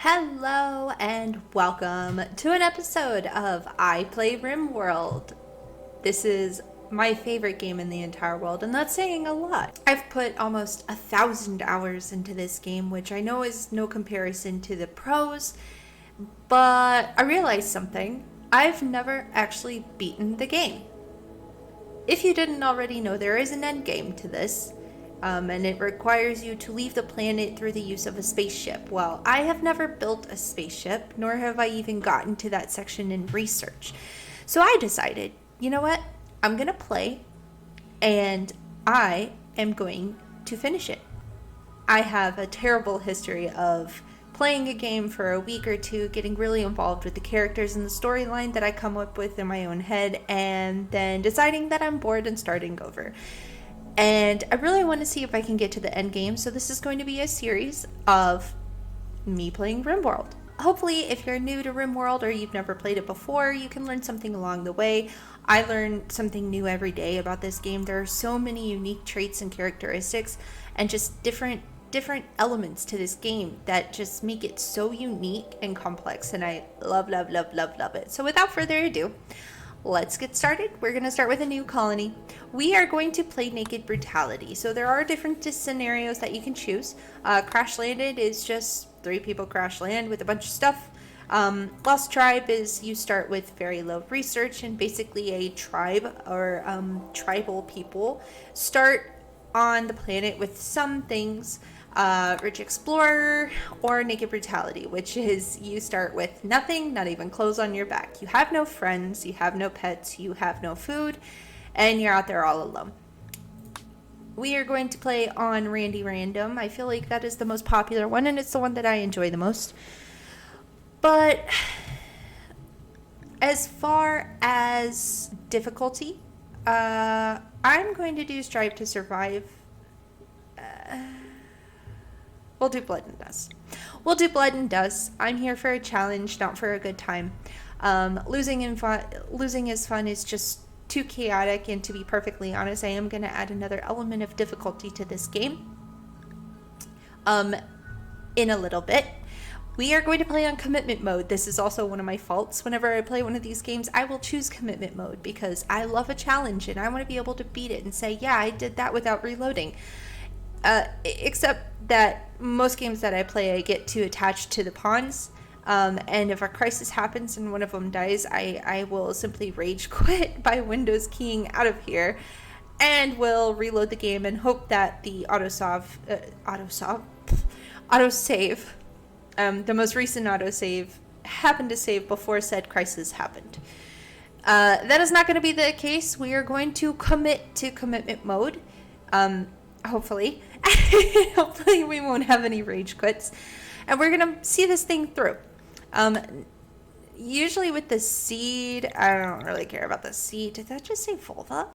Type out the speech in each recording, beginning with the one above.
Hello and welcome to an episode of I Play Rimworld. This is my favorite game in the entire world, and that's saying a lot. I've put almost 1,000 hours into this game, which I know is no comparison to the pros, but I realized something. I've never actually beaten the game. If you didn't already know, there is an end game to this. And it requires you to leave the planet through the use of a spaceship. Well, I have never built a spaceship, nor have I even gotten to that section in research. So I decided, you know what? I'm going to play, and I am going to finish it. I have a terrible history of playing a game for a week or two, getting really involved with the characters and the storyline that I come up with in my own head, and then deciding that I'm bored and starting over. And I really want to see if I can get to the end game, so this is going to be a series of me playing Rimworld. Hopefully, if you're new to Rimworld or you've never played it before, you can learn something along the way. I learn something new every day about this game. There are so many unique traits and characteristics and just different elements to this game that just make it so unique and complex, and I love it. So without further ado, let's get started. We're going to start with a new colony. We are going to play Naked Brutality. So there are different scenarios that you can choose. Crash Landed is just 3 people crash land with a bunch of stuff. Lost Tribe is you start with very low research, and basically a tribe or tribal people start on the planet with some things. Rich Explorer, or Naked Brutality, which is you start with nothing, not even clothes on your back. You have no friends, you have no pets, you have no food, and you're out there all alone. We are going to play on Randy Random. I feel like that is the most popular one, and it's the one that I enjoy the most. But as far as difficulty, I'm going to do Strive to Survive. We'll do Blood and Dust. We'll do Blood and Dust. I'm here for a challenge, not for a good time. Losing is fun is just too chaotic, and to be perfectly honest, I am going to add another element of difficulty to this game in a little bit. We are going to play on commitment mode. This is also one of my faults. Whenever I play one of these games, I will choose commitment mode because I love a challenge and I want to be able to beat it and say, yeah, I did that without reloading. Except that most games that I play, I get too attached to the pawns, and if a crisis happens and one of them dies, I will simply rage quit by Windows keying out of here, and will reload the game and hope that the autosave, the most recent autosave happened to save before said crisis happened. That is not going to be the case. We are going to commit to commitment mode. Hopefully. Hopefully we won't have any rage quits. And we're going to see this thing through. Usually with the seed, I don't really care about the seed. Did that just say vulva?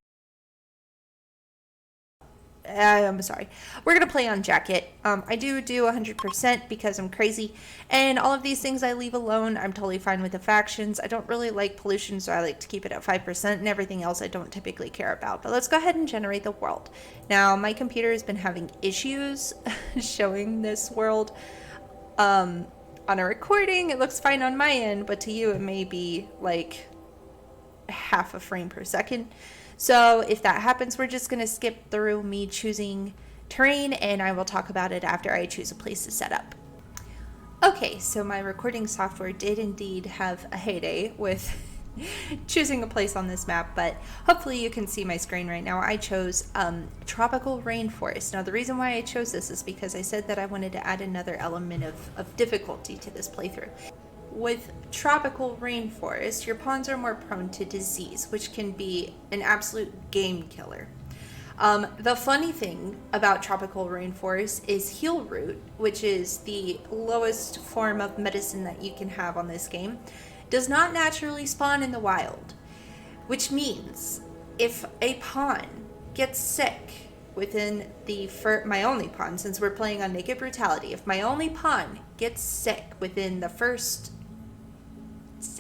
I'm sorry. We're going to play on jacket. I do 100% because I'm crazy. And all of these things I leave alone. I'm totally fine with the factions. I don't really like pollution, so I like to keep it at 5%. And everything else I don't typically care about. But let's go ahead and generate the world. Now, my computer has been having issues showing this world on a recording. It looks fine on my end, but to you it may be like half a frame per second. So if that happens, we're just going to skip through me choosing terrain, and I will talk about it after I choose a place to set up. Okay, so my recording software did indeed have a heyday with choosing a place on this map, but hopefully you can see my screen right now. I chose Tropical Rainforest. Now the reason why I chose this is because I said that I wanted to add another element of difficulty to this playthrough. With Tropical Rainforest, your pawns are more prone to disease, which can be an absolute game killer. The funny thing about Tropical Rainforest is Heal Root, which is the lowest form of medicine that you can have on this game, does not naturally spawn in the wild, which means if a pawn gets sick within my only pawn, since we're playing on Naked Brutality, if my only pawn gets sick within the first,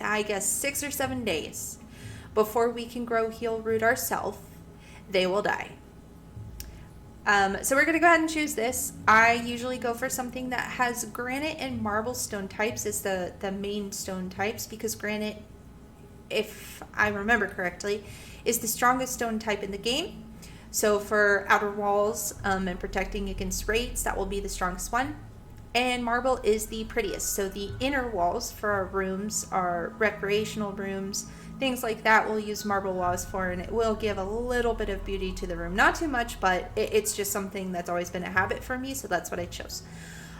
I guess, 6 or 7 days before we can grow Heal Root ourselves, they will die. So we're going to go ahead and choose this. I usually go for something that has granite and marble stone types as the main stone types, because granite, if I remember correctly, is the strongest stone type in the game. So for outer walls and protecting against raids, that will be the strongest one. And marble is the prettiest. So the inner walls for our rooms, our recreational rooms, things like that, we'll use marble walls for, and it will give a little bit of beauty to the room. Not too much, but it's just something that's always been a habit for me, so that's what I chose.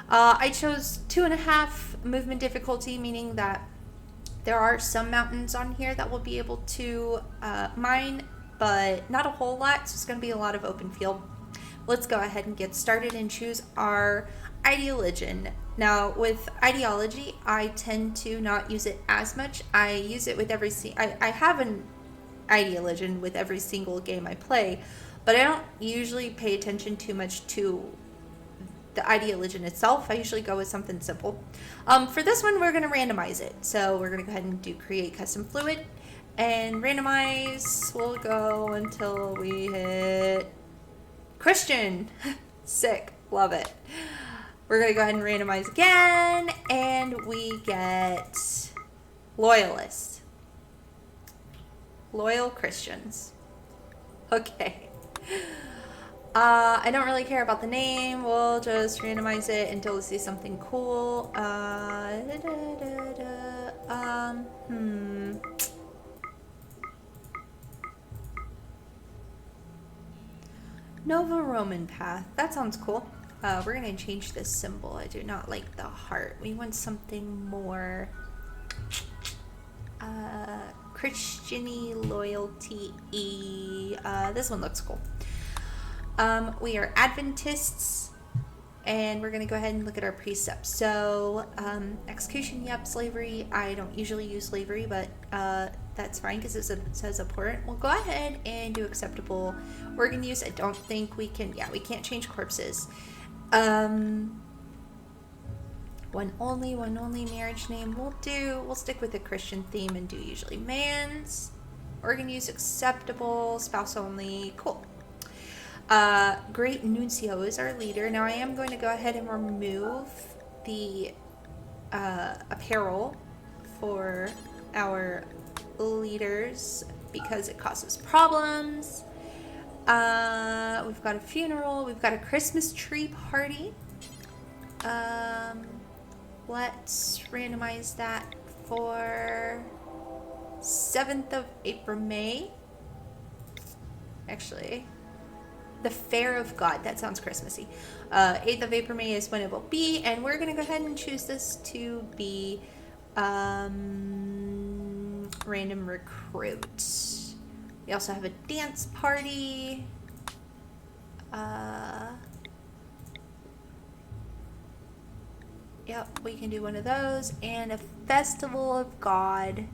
I chose 2.5 movement difficulty, meaning that there are some mountains on here that we'll be able to mine, but not a whole lot, so it's going to be a lot of open field. Let's go ahead and get started and choose our ideology. Now, with ideology, I tend to not use it as much. I use it with I have an ideology with every single game I play, but I don't usually pay attention too much to the ideology itself. I usually go with something simple. For this one, we're going to randomize it. So we're going to go ahead and do create custom fluid and randomize. We'll go until we hit Christian. Sick. Love it. We're going to go ahead and randomize again, and we get loyalist. Loyal Christians. Okay. I don't really care about the name. We'll just randomize it until we see something cool. Nova Roman Path. That sounds cool. We're going to change this symbol. I do not like the heart. We want something more Christian-y, loyalty-y. This one looks cool. We are Adventists, and we're going to go ahead and look at our precepts. So, execution, yep. Slavery, I don't usually use slavery, but that's fine because it says abhorrent. We'll go ahead and do acceptable. Organ use, I don't think we can, we can't change corpses. One only marriage name. We'll stick with the Christian theme and do usually man's. Organ use acceptable, spouse only, cool. Great Nuncio is our leader. Now I am going to go ahead and remove the apparel for our leaders because it causes problems. We've got a funeral. We've got a Christmas tree party. Let's randomize that for 7th of April, May. Actually, the Fair of God. That sounds Christmassy. 8th of April, May is when it will be, and we're going to go ahead and choose this to be random recruit. We also have a dance party. Yep, we can do one of those. And a Festival of God,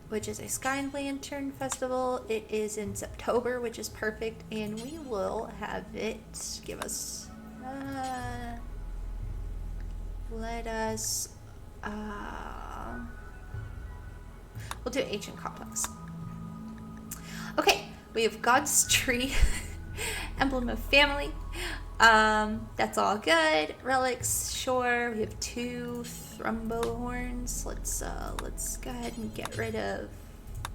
which is a Sky Lantern Festival. It is in September, which is perfect. And we will have it give us... let us... we'll do Ancient Complex. Okay, we have God's Tree, Emblem of Family. That's all good. Relics, sure. We have 2 Thrumbo horns. Let's go ahead and get rid of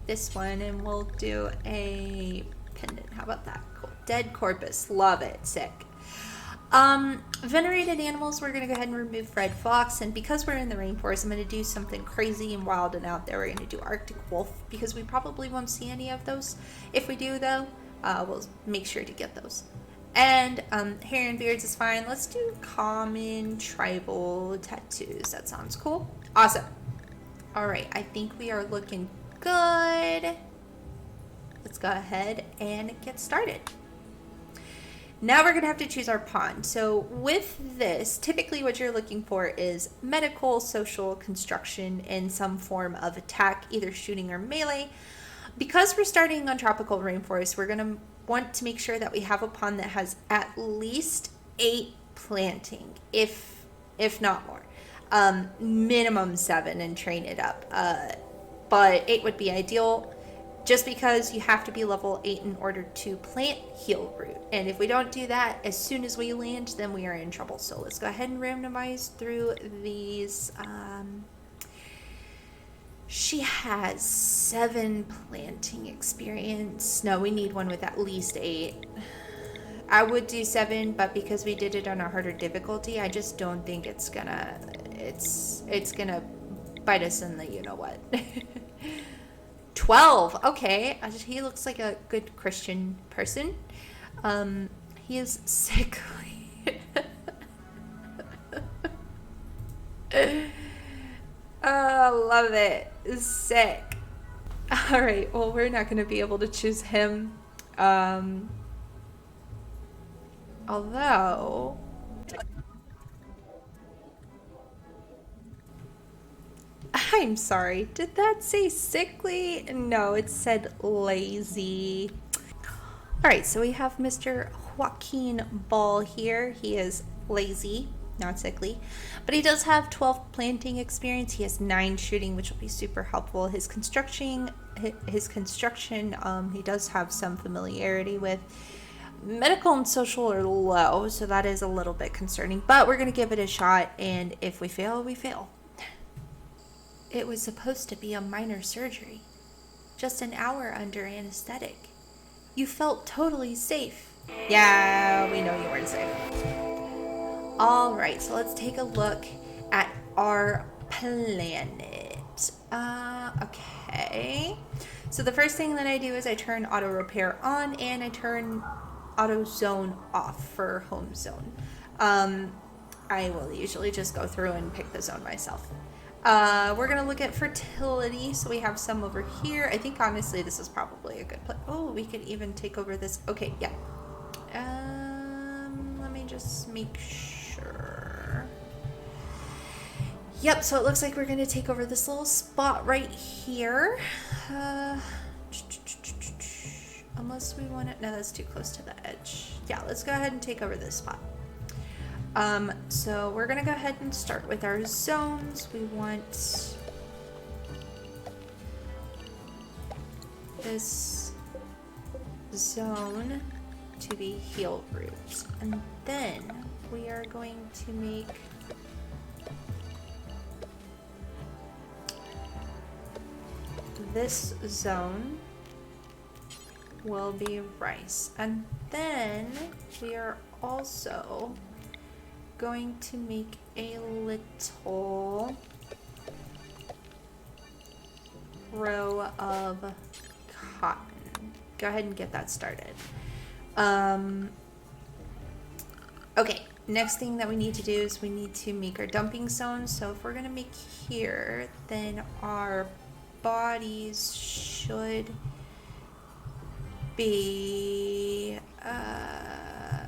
this one, and we'll do a pendant. How about that? Cool. Dead Corpus. Love it. Sick. Venerated animals, we're going to go ahead and remove red fox, and because we're in the rainforest, I'm going to do something crazy and wild and out there. We're going to do Arctic wolf, because we probably won't see any of those. If we do, though, we'll make sure to get those. And hair and beards is fine. Let's do common tribal tattoos. That sounds cool. Awesome. All right, I think we are looking good. Let's go ahead and get started. Now we're going to have to choose our pawn. So with this, typically what you're looking for is medical, social, construction, and some form of attack, either shooting or melee. Because we're starting on tropical rainforest, we're going to want to make sure that we have a pawn that has at least 8 planting, if not more. Minimum 7 and train it up. But 8 would be ideal. just because you have to be level 8 in order to plant heal root. And if we don't do that as soon as we land, then we are in trouble. So let's go ahead and randomize through these. She has 7 planting experience. No, we need one with at least 8. I would do 7, but because we did it on a harder difficulty, I just don't think it's gonna bite us in the you-know-what. 12. Okay, he looks like a good Christian person. He is sickly. Oh, love it. Sick. All right, well, we're not going to be able to choose him. Although... I'm sorry, did that say sickly? No, it said lazy. All right, so we have Mr. Joaquin Ball here. He is lazy, not sickly, but he does have 12 planting experience. He has 9 shooting, which will be super helpful. His construction, he does have some familiarity with. Medical and social are low, so that is a little bit concerning, but we're going to give it a shot, and if we fail, we fail. It was supposed to be a minor surgery. Just an hour under anesthetic. You felt totally safe. Yeah, we know you weren't safe. Alright, so let's take a look at our planet. Okay. So the first thing that I do is I turn auto repair on and I turn auto zone off for home zone. I will usually just go through and pick the zone myself. We're going to look at fertility. So we have some over here. I think honestly this is probably a good place. Oh, we could even take over this. Okay, yeah. Let me just make sure. Yep, so it looks like we're going to take over this little spot right here. Unless we want it. No, that's too close to the edge. Yeah, let's go ahead and take over this spot. So we're going to go ahead and start with our zones. We want this zone to be heal roots. And then we are going to make this zone will be rice. And then we are also going to make a little row of cotton. Go ahead and get that started. Okay, next thing that we need to do is we need to make our dumping zone. So if we're gonna make here, then our bodies should be, I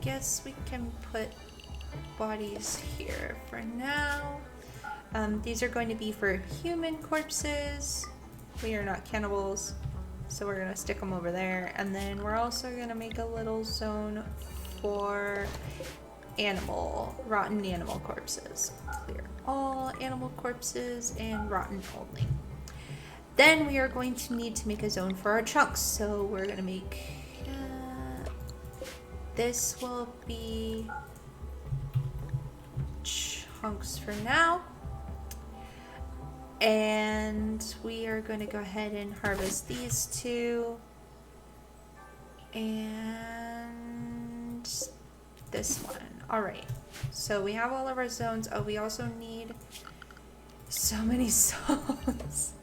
guess we can put bodies here for now. These are going to be for human corpses. We are not cannibals, so we're gonna stick them over there. And then we're also gonna make a little zone for rotten animal corpses. Clear all animal corpses and rotten only. Then we are going to need to make a zone for our chunks. So we're gonna make, this will be chunks for now. And we are going to go ahead and harvest these two. And this one. Alright. So we have all of our zones. Oh, we also need so many zones.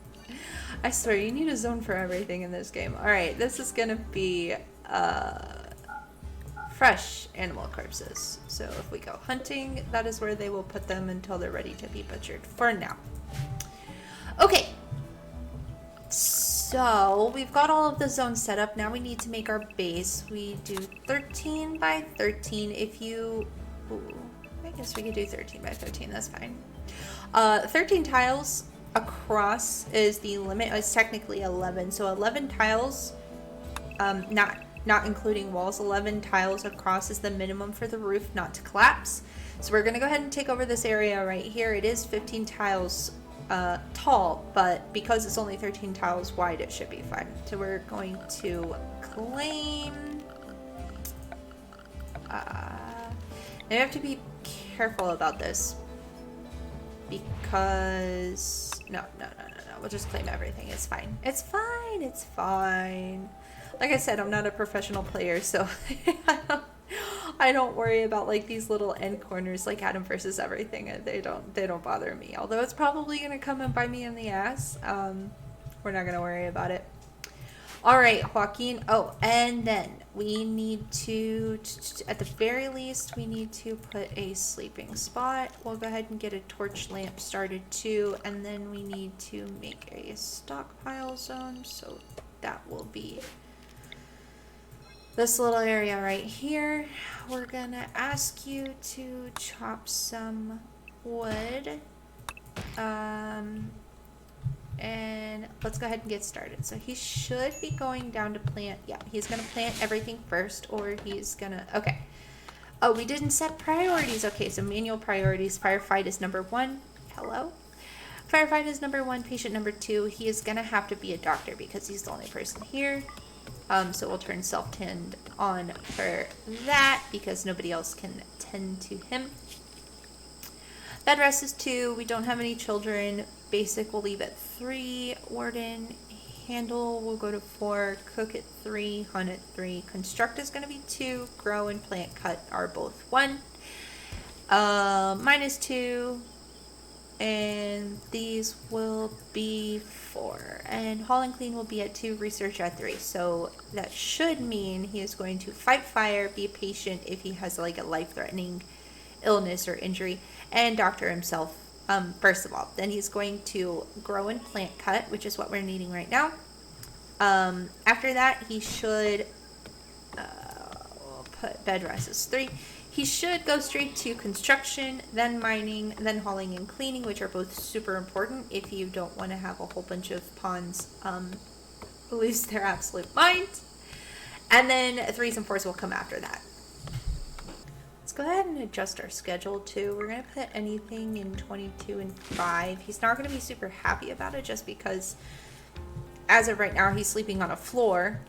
I swear, you need a zone for everything in this game. Alright, this is going to be fresh animal corpses. So if we go hunting, that is where they will put them until they're ready to be butchered for now. Okay, so we've got all of the zones set up. Now we need to make our base. We do 13 by 13. If you, I guess we could do 13 by 13. That's fine. 13 tiles across is the limit. It's technically 11. So 11 tiles, not including walls. 11 tiles across is the minimum for the roof not to collapse. So we're going to go ahead and take over this area right here. It is 15 tiles tall, but because it's only 13 tiles wide, it should be fine. So we're going to claim. I have to be careful about this because no. We'll just claim everything. It's fine. It's fine. It's fine. Like I said, I'm not a professional player, so I don't worry about like these little end corners like Adam versus everything. They don't bother me. Although it's probably gonna come and bite me in the ass. We're not gonna worry about it. All right, Joaquin. Oh, and then we need to, at the very least, we need to put a sleeping spot. We'll go ahead and get a torch lamp started too, and then we need to make a stockpile zone. So that will be this little area right here. We're gonna ask you to chop some wood. And let's go ahead and get started. So he should be going down to plant. Yeah, he's gonna plant everything first, or he's gonna, okay. Oh, we didn't set priorities. Okay, so manual priorities. Firefight is number 1. Hello? Firefight is number 1, patient number 2. He is gonna have to be a doctor because he's the only person here. So we'll turn self-tend on for that because nobody else can tend to him. Bed rest is 2. We don't have any children. Basic we'll leave at 3. Warden, handle will go to 4. Cook at 3. Hunt at 3. Construct is going to be 2. Grow and plant cut are both 1. Mine is 2. And these will be 4. And haul and clean will be at 2. Research at 3. So that should mean he is going to fight fire, be a patient if he has like a life-threatening illness or injury, and doctor himself first of all. Then he's going to grow and plant cut, which is what we're needing right now. After that, he should we'll put bed rest as 3. He should go straight to construction, then mining, then hauling and cleaning, which are both super important if you don't want to have a whole bunch of pawns lose their absolute mind. And then 3s and 4s will come after that. Let's go ahead and adjust our schedule too. We're going to put anything in 22 and 5. He's not going to be super happy about it just because as of right now he's sleeping on a floor.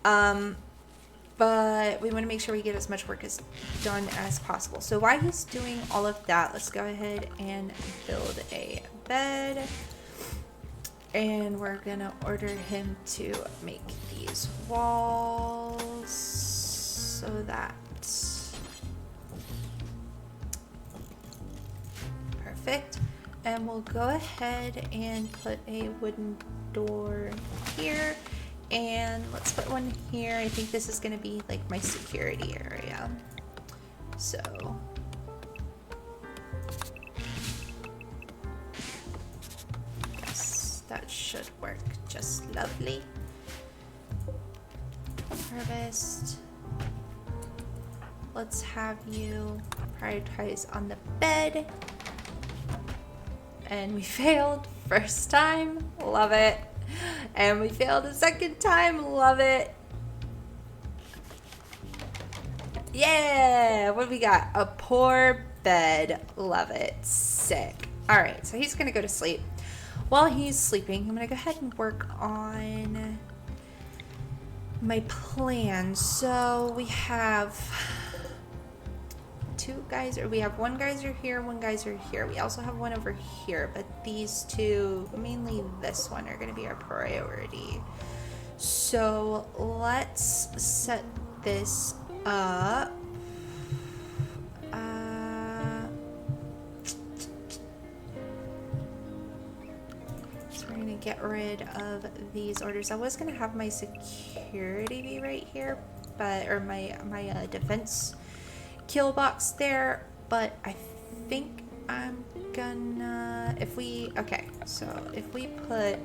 But we want to make sure we get as much work as done as possible. So while he's doing all of that, let's go ahead and build a bed. And we're going to order him to make these walls so that perfect. And we'll go ahead and put a wooden door here, and let's put one here. I think this is going to be like my security area, so yes, that should work just lovely. Harvest. Let's have you prioritize on the bed. And we failed first time, love it. And we failed a second time, love it. Yeah, what do we got? A poor bed, love it, sick. All right, so he's gonna go to sleep. While he's sleeping, I'm gonna go ahead and work on my plan. So we have we have one geyser here, one geyser here. We also have one over here, but these two, mainly this one, are going to be our priority. So let's set this up. So we're going to get rid of these orders. I was going to have my security be right here, but or my defense kill box there, but I think I'm gonna, okay, so if we put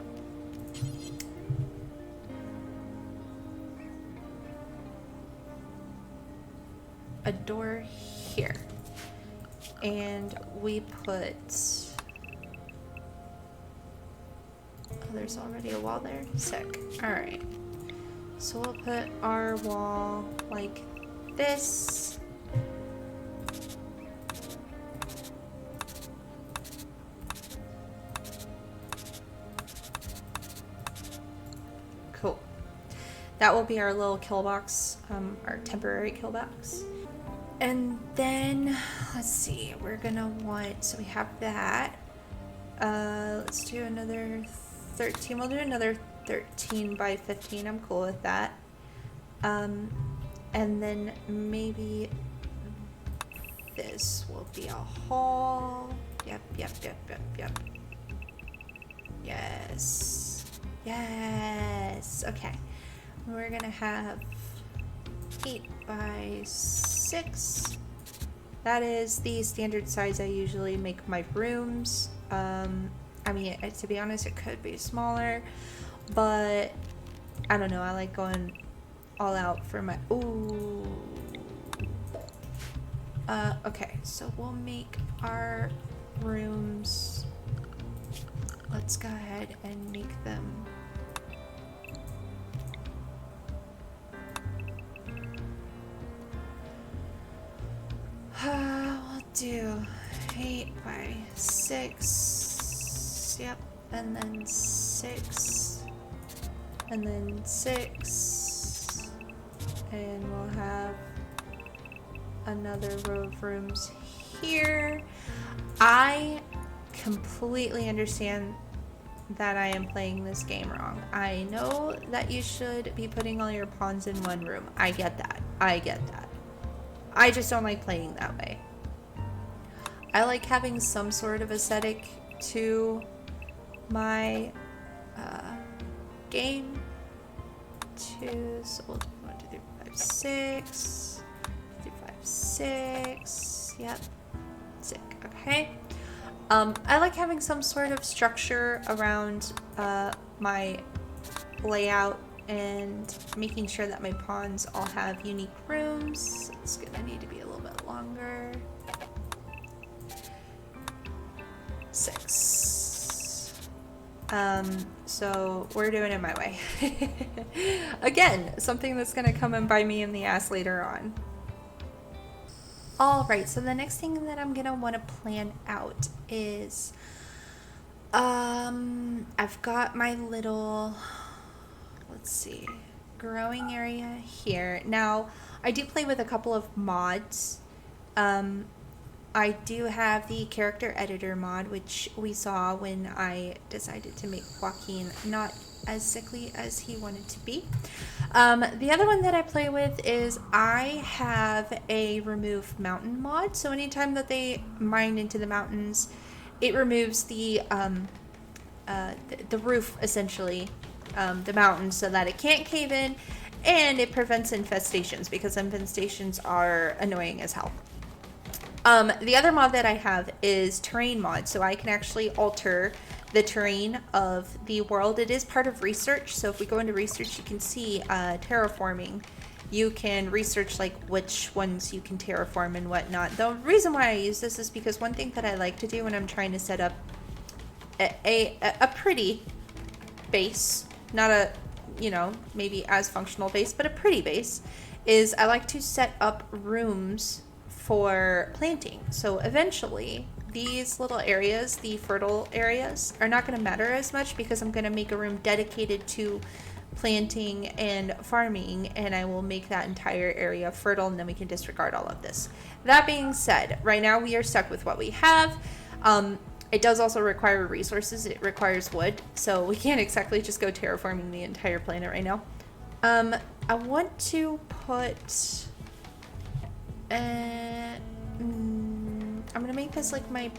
a door here and we put, oh, there's already a wall there, sick. All right, so we'll put our wall like this. That will be our little kill box, our temporary kill box. And then, let's see, we're gonna want, so we have that. Let's do another 13. We'll do another 13 by 15. I'm cool with that. And then maybe this will be a hall. Yep. Yes. Okay. We're gonna have 8 by 6. That is the standard size I usually make my rooms. I mean, to be honest, it could be smaller, but I don't know. I like going all out for my... Ooh. Okay, so we'll make our rooms... Let's go ahead and make them... we'll do 8 by 6. Yep, and then 6. And then 6. And we'll have another row of rooms here. I completely understand that I am playing this game wrong. I know that you should be putting all your pawns in one room. I get that. I just don't like playing that way. I like having some sort of aesthetic to my game. So we'll do 1, 2, 3, 4, 5, 6. 2, 5, 6. Yep. Sick. Okay. I like having some sort of structure around my layout and making sure that my pawns all have unique rooms. It's gonna need to be a little bit longer. 6. So we're doing it my way. Again, something that's gonna come and bite me in the ass later on. Alright, so the next thing that I'm gonna want to plan out is I've got my little, let's see, growing area here. Now, I do play with a couple of mods. I do have the character editor mod, which we saw when I decided to make Joaquin not as sickly as he wanted to be. The other one that I play with is I have a remove mountain mod. So anytime that they mine into the mountains, it removes the roof, essentially, the mountain, so that it can't cave in, and it prevents infestations, because infestations are annoying as hell. The other mod that I have is terrain mod, so I can actually alter the terrain of the world. It is part of research, so if we go into research, you can see terraforming. You can research like which ones you can terraform and whatnot. The reason why I use this is because one thing that I like to do when I'm trying to set up a pretty base, not a, you know, maybe as functional base, but a pretty base, is I like to set up rooms for planting. So eventually these little areas, the fertile areas, are not going to matter as much, because I'm going to make a room dedicated to planting and farming, and I will make that entire area fertile, and then we can disregard all of this. That being said, right now we are stuck with what we have. It does also require resources. It requires wood, so we can't exactly just go terraforming the entire planet right now. I want to put I'm gonna make this like my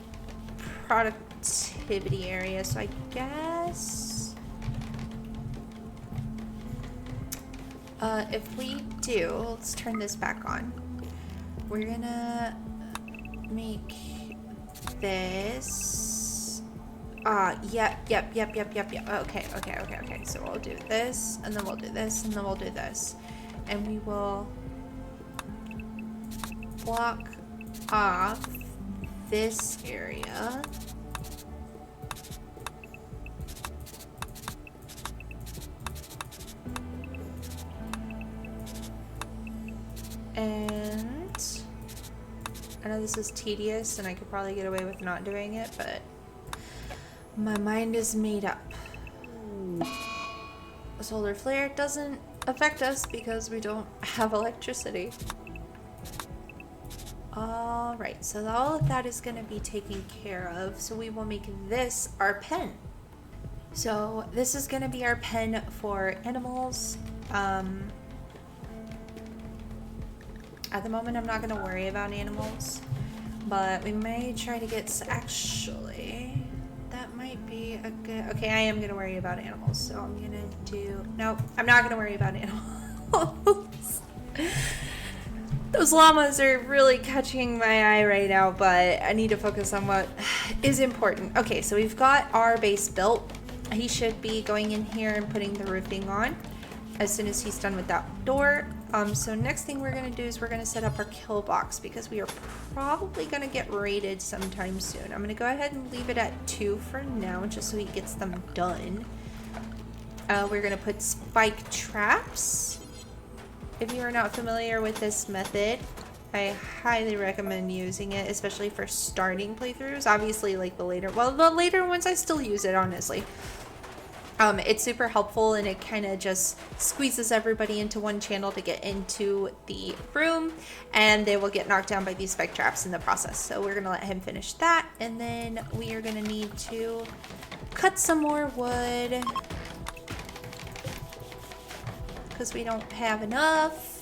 productivity area, so I guess if we do, let's turn this back on. We're gonna make this yep. Okay. So we'll do this, and then we'll do this, and then we'll do this, and we will block off this area. And I know this is tedious and I could probably get away with not doing it, but my mind is made up. A solar flare doesn't affect us because we don't have electricity. Alright, so all of that is going to be taken care of. So we will make this our pen. So this is going to be our pen for animals. At the moment, I'm not going to worry about animals, but we may try to get, actually, that might be a good, okay, I am going to worry about animals, so I'm going to do, no, I'm not going to worry about animals. Those llamas are really catching my eye right now, but I need to focus on what is important. Okay, so we've got our base built. He should be going in here and putting the roofing on as soon as he's done with that door. So next thing we're going to do is we're going to set up our kill box because we are probably going to get raided sometime soon. I'm going to go ahead and leave it at 2 for now just so he gets them done. We're going to put spike traps. If you are not familiar with this method, I highly recommend using it, especially for starting playthroughs. Obviously, like the later ones I still use it, honestly. It's super helpful, and it kind of just squeezes everybody into one channel to get into the room, and they will get knocked down by these spike traps in the process. So we're gonna let him finish that, and then we are gonna need to cut some more wood because we don't have enough.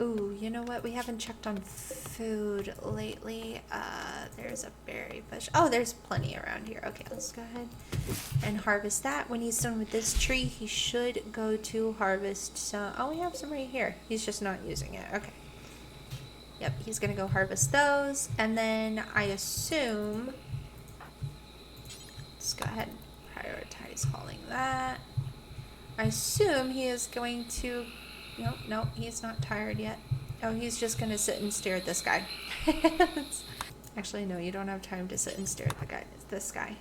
Ooh, you know what? We haven't checked on food lately. There's a berry bush. Oh, there's plenty around here. Okay, let's go ahead and harvest that. When he's done with this tree, he should go to harvest some. Oh, we have some right here. He's just not using it. Okay. Yep, he's gonna go harvest those. And then I assume, let's go ahead and prioritize hauling that. I assume he is going to, no, he's not tired yet. Oh, he's just gonna sit and stare at this guy. Actually, no, you don't have time to sit and stare at this guy.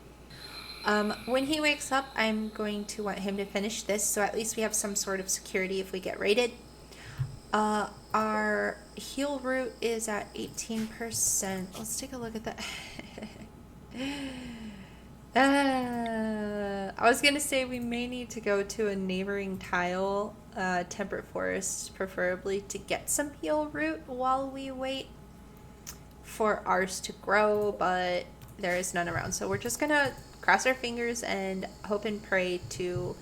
When he wakes up, I'm going to want him to finish this, so at least we have some sort of security if we get raided. Our heal root is at 18%. Let's take a look at that. I was gonna say we may need to go to a neighboring tile, temperate forest preferably, to get some heal root while we wait for ours to grow, but there is none around, so we're just gonna cross our fingers and hope and pray to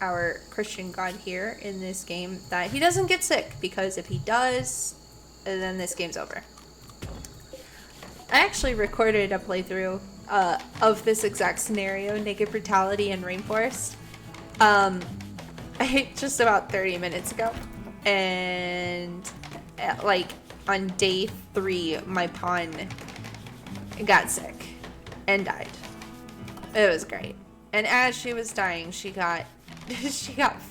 our Christian God here in this game that he doesn't get sick, because if he does, then this game's over. I actually recorded a playthrough of this exact scenario, Naked Brutality and Rainforest, just about 30 minutes ago, and like on day 3 my pawn got sick and died. It was great, and as she was dying she got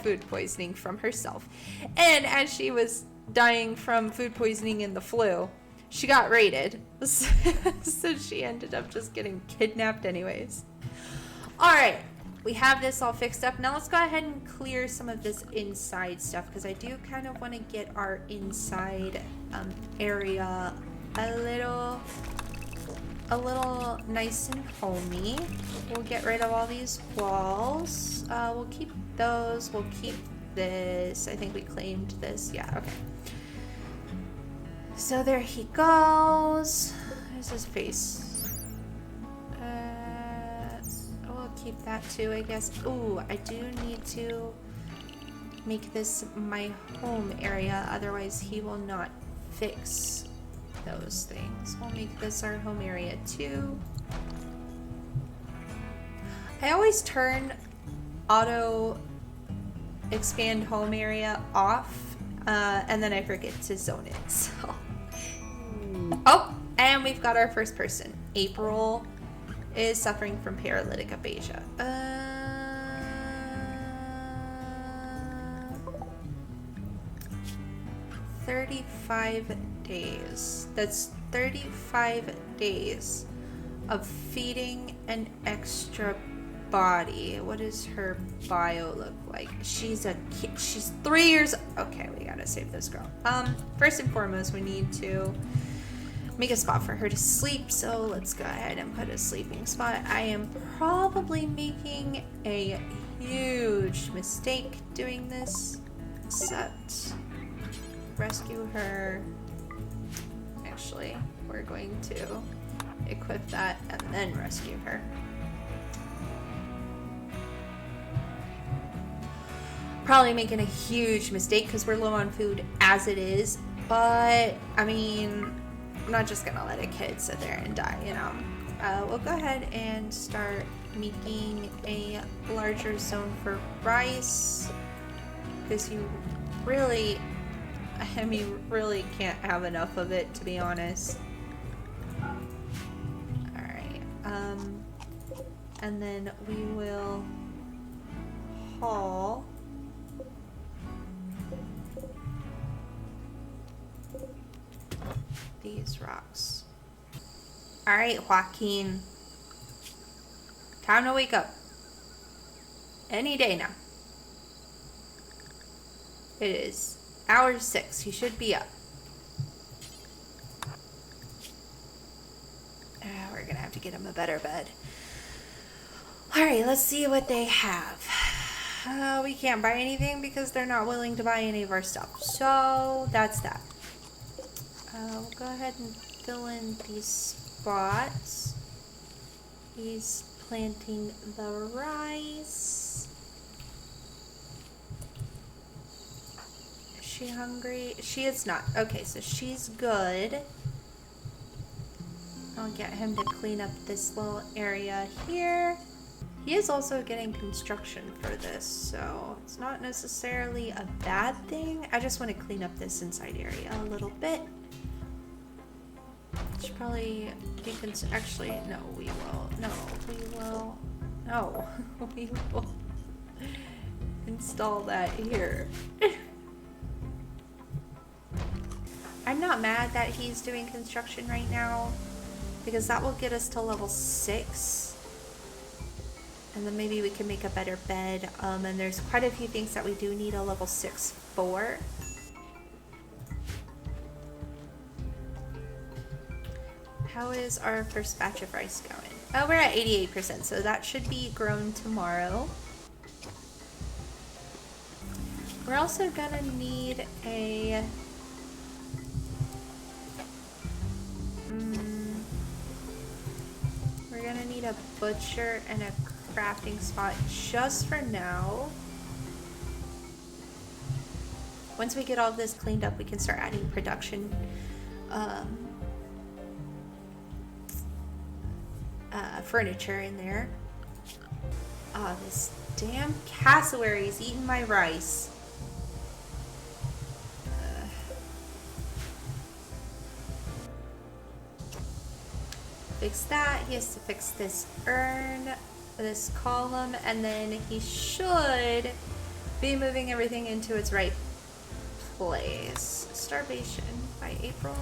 food poisoning from herself, and as she was dying from food poisoning and the flu, she got raided. So she ended up just getting kidnapped anyways. Alright, we have this all fixed up. Now let's go ahead and clear some of this inside stuff, because I do kind of want to get our inside area a little nice and homey. We'll get rid of all these walls. We'll keep those. We'll keep this. I think we claimed this. Yeah, okay. So there he goes. There's his face. We'll keep that too, I guess. Ooh, I do need to make this my home area, otherwise he will not fix those things. We'll make this our home area too. I always turn auto expand home area off, and then I forget to zone it, so. Oh, and we've got our first person. April is suffering from paralytic aphasia. 35 days. That's 35 days of feeding an extra body. What does her bio look like? She's a kid. She's 3 years. Okay, we gotta save this girl. First and foremost, we need to make a spot for her to sleep. So let's go ahead and put a sleeping spot. I am probably making a huge mistake doing this, except rescue her. Actually, we're going to equip that and then rescue her. Probably making a huge mistake because we're low on food as it is, but I mean, I'm not just gonna let a kid sit there and die, you know. We'll go ahead and start making a larger zone for rice, because you really, I mean, really can't have enough of it, to be honest. Alright, and then we will haul these rocks. Alright, Joaquin. Time to wake up. Any day now. It is hour 6. You should be up. We're gonna have to get him a better bed. Alright, let's see what they have. We can't buy anything because they're not willing to buy any of our stuff. So, that's that. We'll go ahead and fill in these spots. He's planting the rice. Is she hungry? She is not. Okay, so she's good. I'll get him to clean up this little area here. He is also getting construction for this, so it's not necessarily a bad thing. I just want to clean up this inside area a little bit. Should probably actually, no, we will. No, we will. No, we will install that here. I'm not mad that he's doing construction right now, because that will get us to level 6. And then maybe we can make a better bed. And there's quite a few things that we do need a level 6 for. How is our first batch of rice going? Oh, we're at 88%, so that should be grown tomorrow. We're also gonna need a... we're gonna need a butcher and a crafting spot just for now. Once we get all of this cleaned up, we can start adding production. Furniture in there. Oh, this damn cassowary is eating my rice. Fix that. He has to fix this urn, this column, and then he should be moving everything into its right place. Starvation by April.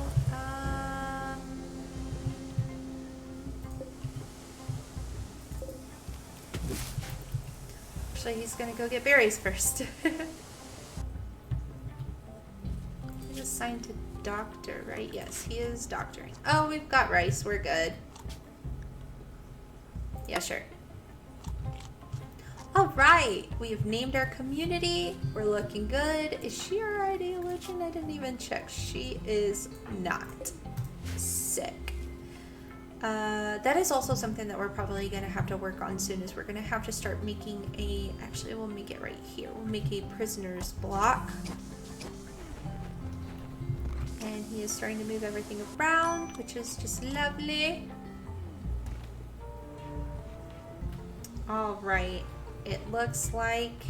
Actually, he's gonna go get berries first. He's assigned to doctor, right? Yes, he is doctoring. Oh, we've got rice. We're good. Yeah, sure. All right, we've named our community. We're looking good. Is she already a legend? I didn't even check. She is not. Sick. That is also something that we're probably going to have to work on soon, is we're going to have to start making a, actually we'll make it right here. We'll make a prisoner's block. And he is starting to move everything around, which is just lovely. All right, it looks like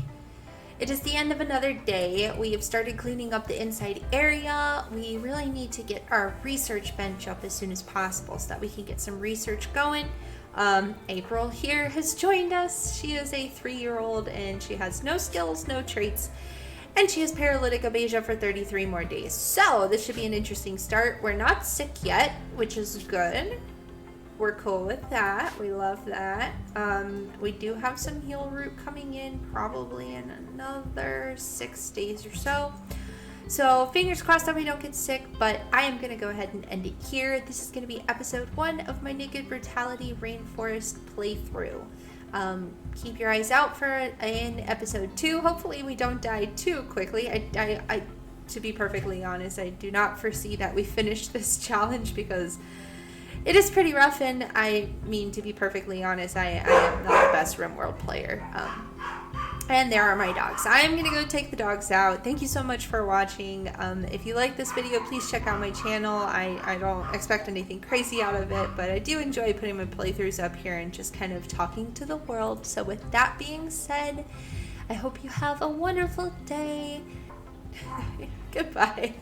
it is the end of another day. We have started cleaning up the inside area. We really need to get our research bench up as soon as possible so that we can get some research going. April here has joined us. She is a 3-year-old and she has no skills, no traits, and she has paralytic abasia for 33 more days. So this should be an interesting start. We're not sick yet, which is good. We're cool with that. We love that. We do have some heal root coming in probably in another 6 days or so. So fingers crossed that we don't get sick, but I am going to go ahead and end it here. This is going to be episode 1 of my Naked Brutality Rainforest playthrough. Keep your eyes out for in episode 2. Hopefully we don't die too quickly. I to be perfectly honest, I do not foresee that we finish this challenge because it is pretty rough, and I mean, to be perfectly honest, I am not the best Rimworld player. And there are my dogs. I'm going to go take the dogs out. Thank you so much for watching. If you like this video, please check out my channel. I don't expect anything crazy out of it, but I do enjoy putting my playthroughs up here and just kind of talking to the world. So with that being said, I hope you have a wonderful day. Goodbye.